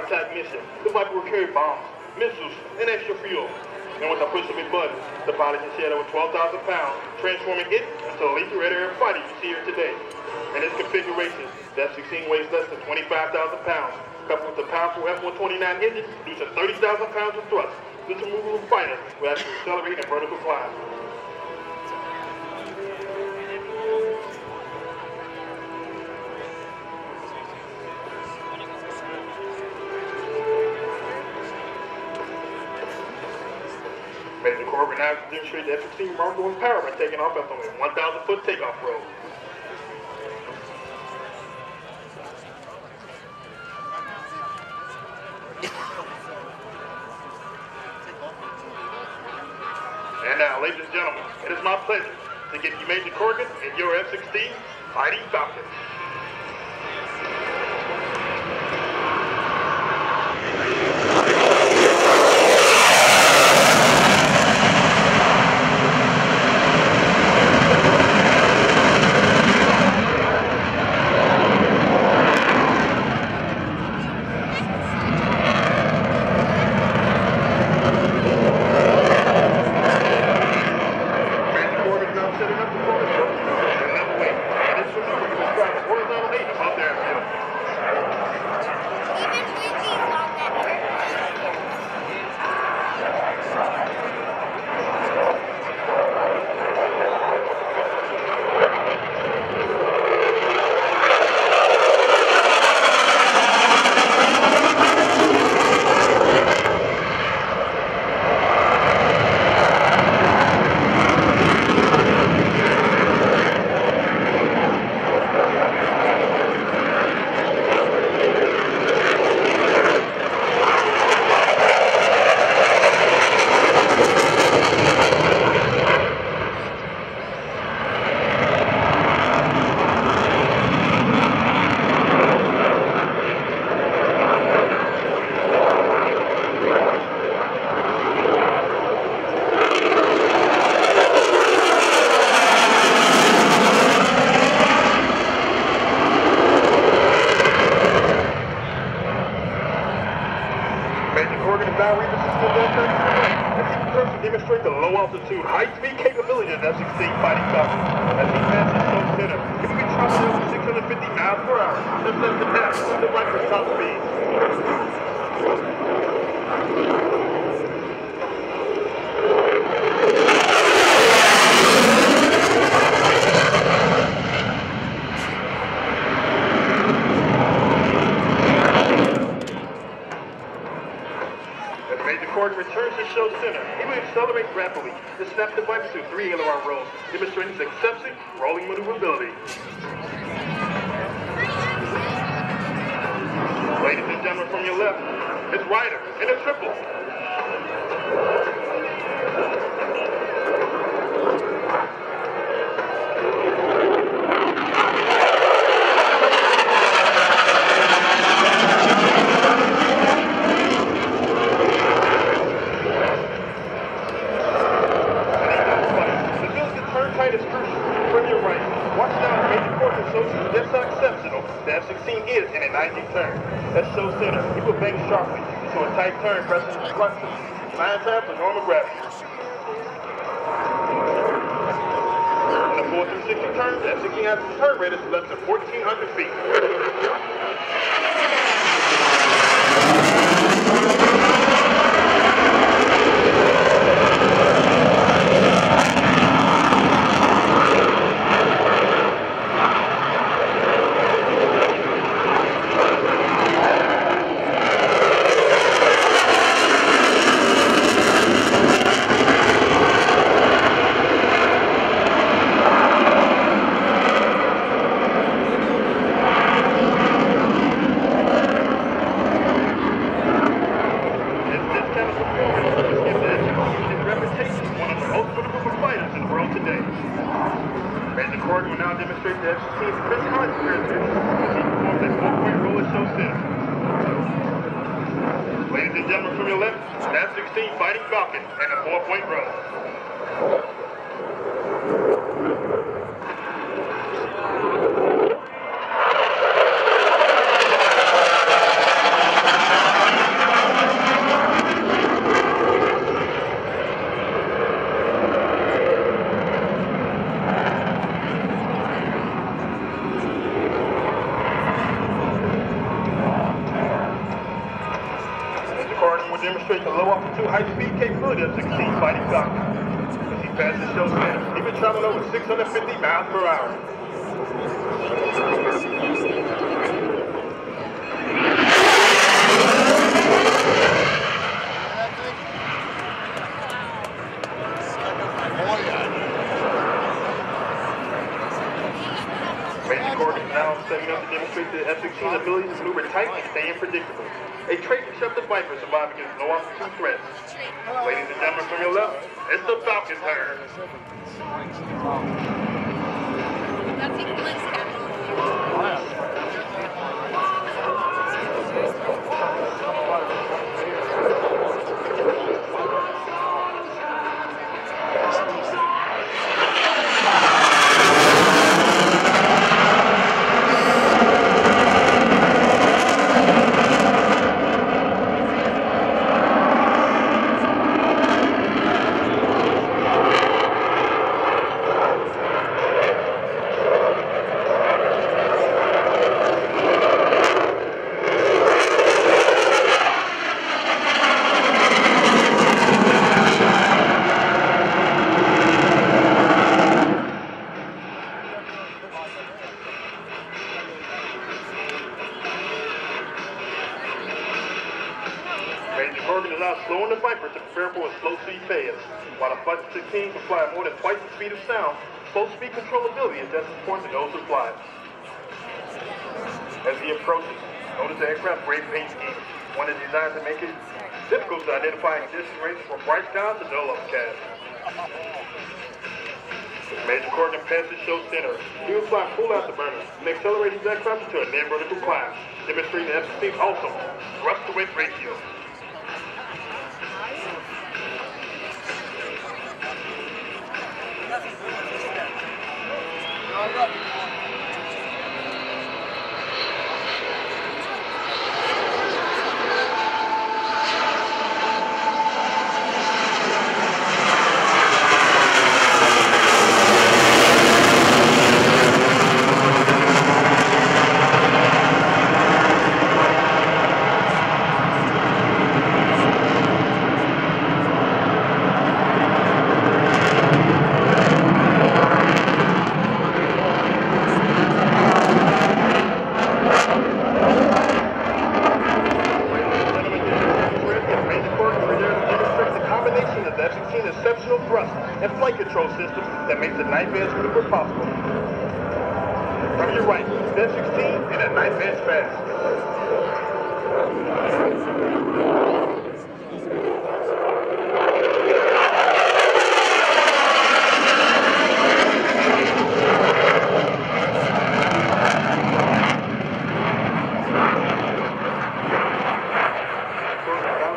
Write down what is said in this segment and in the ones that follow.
attack mission, the Viper will carry bombs, missiles, and extra fuel. And with a push of a button, the pilot can shed over 12,000 pounds, transforming it into a lethal red air fighter you see here today. In its configuration, the F-16 weighs less than 25,000 pounds, coupled with the powerful F-129 engine, producing 30,000 pounds of thrust. This removable fighter will actually accelerate in vertical climb. Major Corrigan now demonstrate the F-16 remarkable power by taking off at only 1,000-foot takeoff roll. And now, ladies and gentlemen, it is my pleasure to give you Major Corrigan and your F-16 Fighting Falcon. Demonstrate the low altitude, high speed capability of F-16 Fighting Falcon. As he passes Show Center, it will be traveling over 650 miles per hour. Just less than half the Viper's top speed. Corrigan returns to Show Center. He will accelerate rapidly to snap the Viper through 3 aileron rolls, demonstrating his exceptional rolling maneuverability. Ladies and gentlemen, from your left, it's Ryder in a triple. The F-16 is in a 90 turn. That's Show Center. He will bank sharply to a tight turn, pressing the clutch. 9 times the normal gravity. In the 4 through 60 turns, the F-16 has a turn rate of less than 1,400 feet. Corrigan will now demonstrate the F-16's Chris Hunt characteristics. He performs a 4-point roll at Show Center. Ladies and gentlemen, from your left, the F-16 Fighting Falcon and a 4-point roll. demonstrate the low altitude high-speed capability of F-16 Fighting Falcon. As he passes the show center, he's been traveling over 650 miles per hour. Major Corrigan is now setting up to demonstrate the F-16's ability to maneuver tight and stay unpredictable. A trait that shoved the Viper survive against no altitude threats. Ladies and gentlemen, from your left, it's the Falcon turn. Major Corrigan is now slowing the Viper to prepare for a slow speed pass. While the F-16 can fly at more than twice the speed of sound, slow speed controllability is just as important to those who fly. As he approaches, notice the aircraft's brave paint scheme, one is designed to make it difficult to identify condition rates from bright skies to dull overcast. Major Corrigan passes show center. He will fly full afterburner and accelerate his aircraft into a near vertical climb, demonstrating the F-16's awesome thrust-to-weight ratio. Exceptional thrust and flight control system that makes the night edge maneuver possible. From your right, the F-16 in a night edge fast.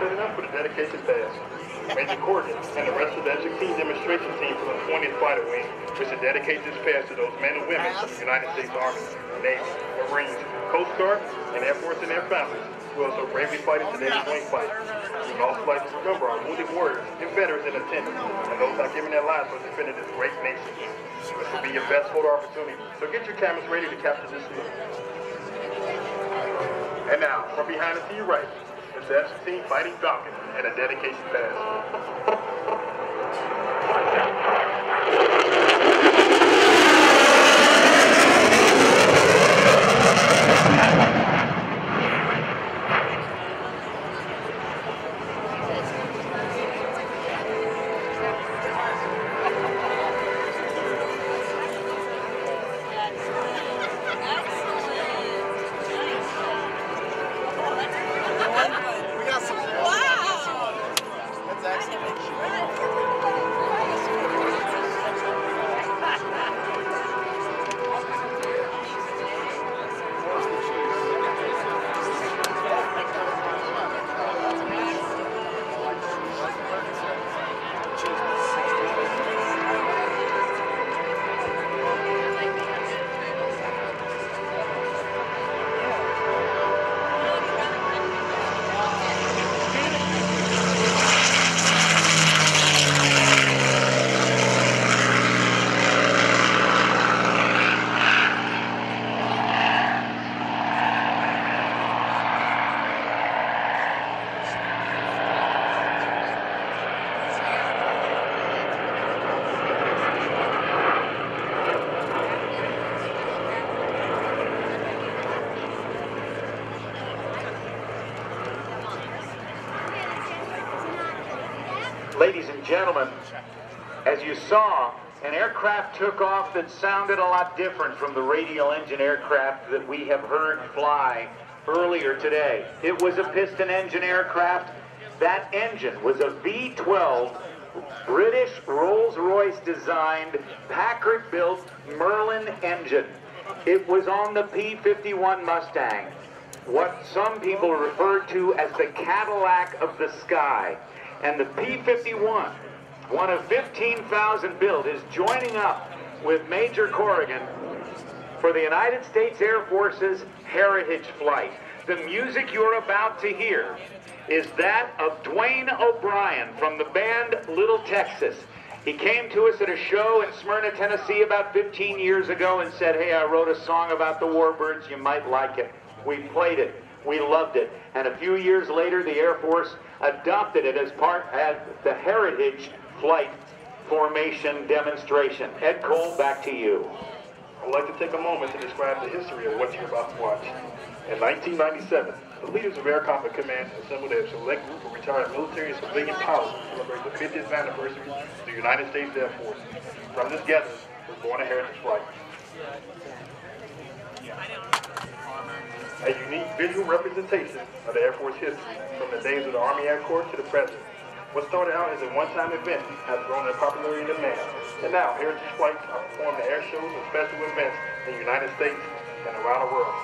Setting up for the dedication pass. Major Corrigan and the rest of the F-16 demonstration team from the 20th Fighter Wing wish to dedicate this pass to those men and women of the United States Army, Navy, Marines, Coast Guard, and Air Force and their families who are so bravely fighting today's wing fight. We would also like to remember our wounded warriors and veterans in attendance and those not giving their lives for defending this great nation. This will be your best photo opportunity, so get your cameras ready to capture this look. And now, from behind and to your right, it's the F-16 Fighting Falcon and a dedication pass. Ladies and gentlemen, as you saw, an aircraft took off that sounded a lot different from the radial engine aircraft that we have heard fly earlier today. It was a piston engine aircraft. That engine was a V12 British Rolls-Royce designed, Packard-built Merlin engine. It was on the P-51 Mustang, what some people refer to as the Cadillac of the sky. And the P-51, one of 15,000 built, is joining up with Major Corrigan for the United States Air Force's Heritage Flight. The music you're about to hear is that of Dwayne O'Brien from the band Little Texas. He came to us at a show in Smyrna, Tennessee about 15 years ago and said, hey, I wrote a song about the warbirds, you might like it. We played it, we loved it. And a few years later, the Air Force adopted it as part of the Heritage Flight Formation demonstration. Ed Cole, back to you. I would like to take a moment to describe the history of what you're about to watch. In 1997, the leaders of Air Combat Command assembled a select group of retired military and civilian pilots to celebrate the 50th anniversary of the United States Air Force. From this gathering was born a Heritage Flight. A unique visual representation of the Air Force history from the days of the Army Air Corps to the present. What started out as a one-time event has grown in popularity and demand, and now Heritage Flights are performed at air shows and special events in the United States and around the world.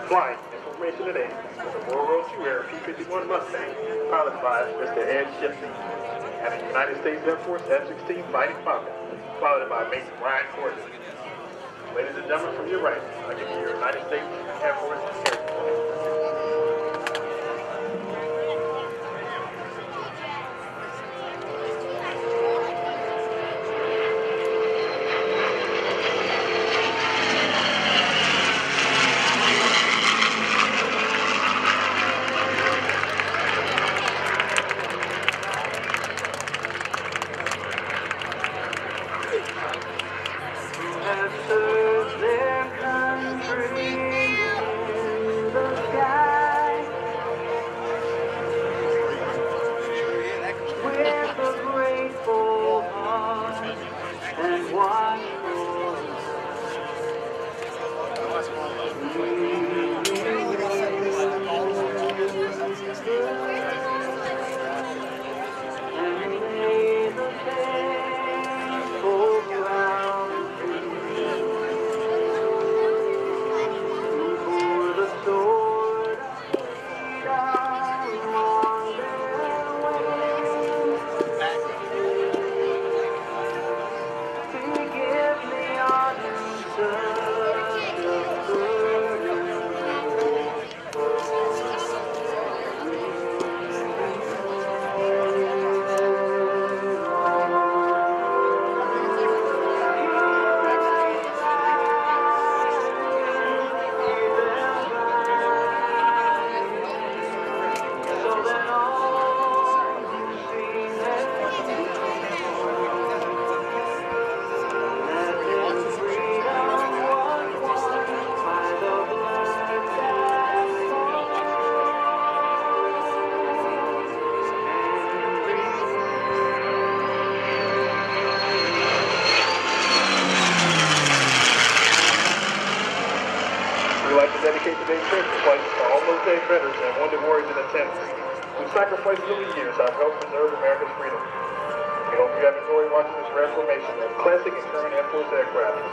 Flying information today with the World War II era P-51 Mustang, piloted by Mr. Ed Shipley, and the United States Air Force F-16 Fighting Falcon, piloted by Major Brian Corrigan. Ladies and gentlemen, from your right, I give you your United States Air Force Heritage. Dedicate today's Heritage Flight to all military veterans and wounded warriors in attendance whose sacrifices over the years have helped preserve America's freedom. We hope you have enjoyed watching this rare formation of classic and current Air Force aircraft.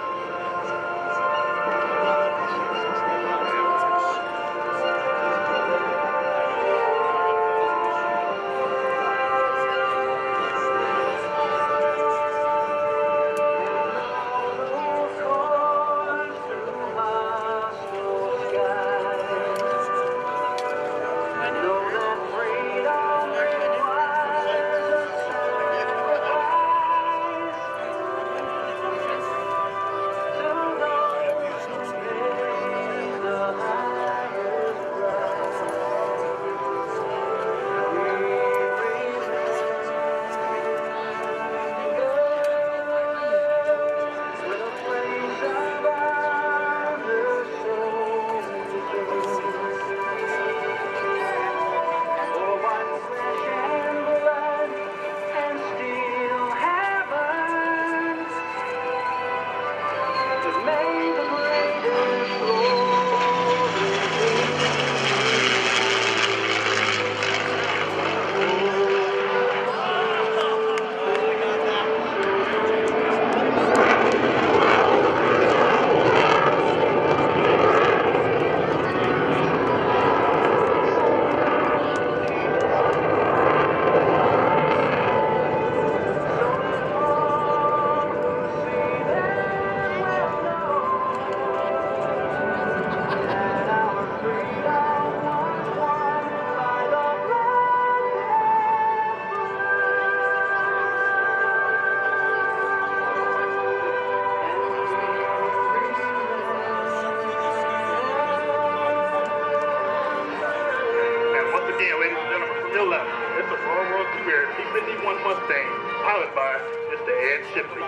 Mustang, piloted by Mr. Ed Shipley.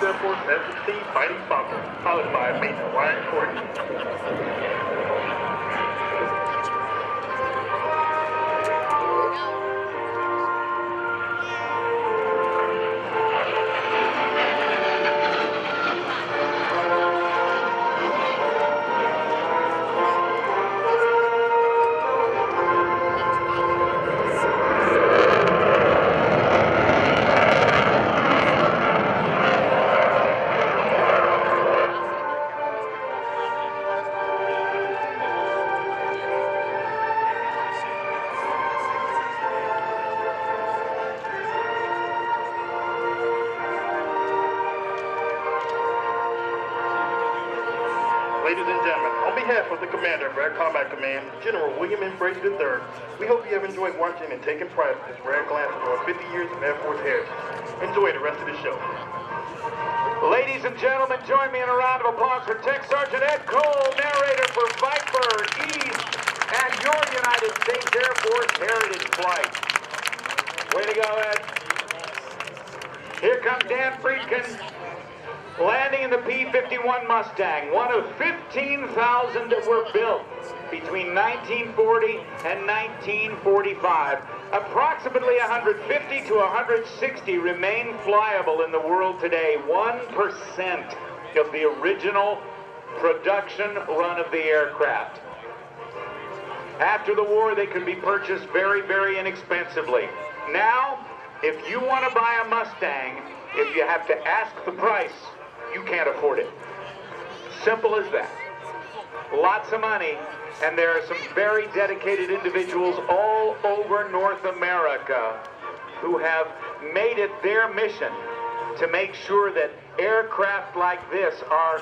Air Force F-16 Fighting Falcon, piloted by Major Corrigan. Ladies and gentlemen, on behalf of the Commander of Air Combat Command, General William M. Brady III, we hope you have enjoyed watching and taking pride in this rare glance into our 50 years of Air Force heritage. Enjoy the rest of the show. Ladies and gentlemen, join me in a round of applause for Tech Sergeant Ed Cole, narrator for Viper East and your United States Air Force Heritage Flight. Way to go, Ed. Here comes Dan Friedkin, landing in the P-51 Mustang, one of 15,000 that were built between 1940 and 1945. Approximately 150 to 160 remain flyable in the world today. 1% of the original production run of the aircraft. After the war, they could be purchased very, very inexpensively. Now, if you want to buy a Mustang, if you have to ask the price, you can't afford it. Simple as that. Lots of money, and there are some very dedicated individuals all over North America who have made it their mission to make sure that aircraft like this are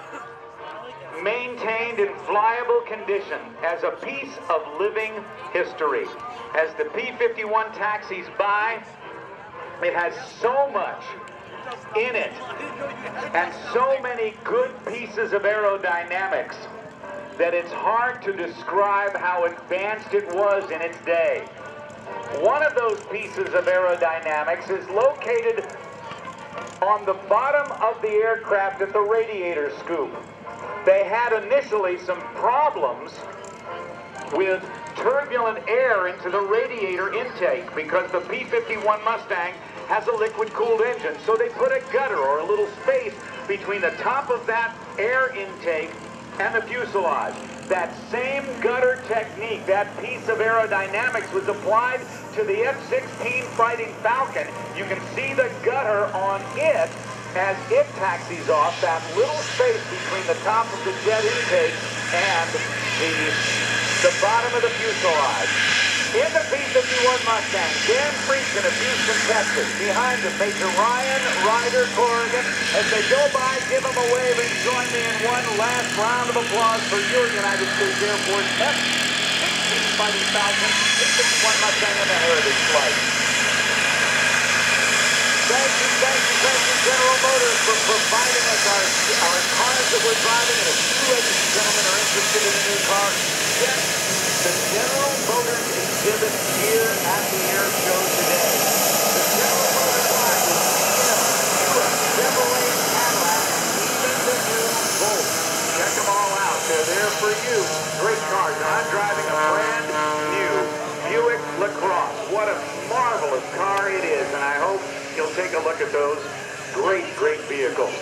maintained in flyable condition as a piece of living history. As the P-51 taxis by, it has so much in it and so many good pieces of aerodynamics that it's hard to describe how advanced it was in its day. One of those pieces of aerodynamics is located on the bottom of the aircraft at the radiator scoop. They had initially some problems with turbulent air into the radiator intake because the P-51 Mustang has a liquid-cooled engine. So they put a gutter or a little space between the top of that air intake and the fuselage. That same gutter technique, that piece of aerodynamics was applied to the F-16 Fighting Falcon. You can see the gutter on it as it taxis off, that little space between the top of the jet intake and the bottom of the fuselage. In the P-51 Mustang, Dan Friedkin of Houston, Texas. Behind him, Major Ryan Ryder Corrigan. As they go by, give them a wave and join me in one last round of applause for your United States Air Force F-16 Fighting Falcon, P-51 Mustang and the Heritage Flight. Thank you, General Motors, for providing us our cars that we're driving. And if you, ladies and gentlemen, are interested in a new car, check the General Motors exhibit here at the Airshow today. The General Motors line is GM, Chevrolet, Cadillac, even the new Volt. Check them all out. They're there for you. Great cars. And I'm driving a brand new Buick LaCrosse. What a marvelous car it is, and I hope you'll take a look at those great vehicles.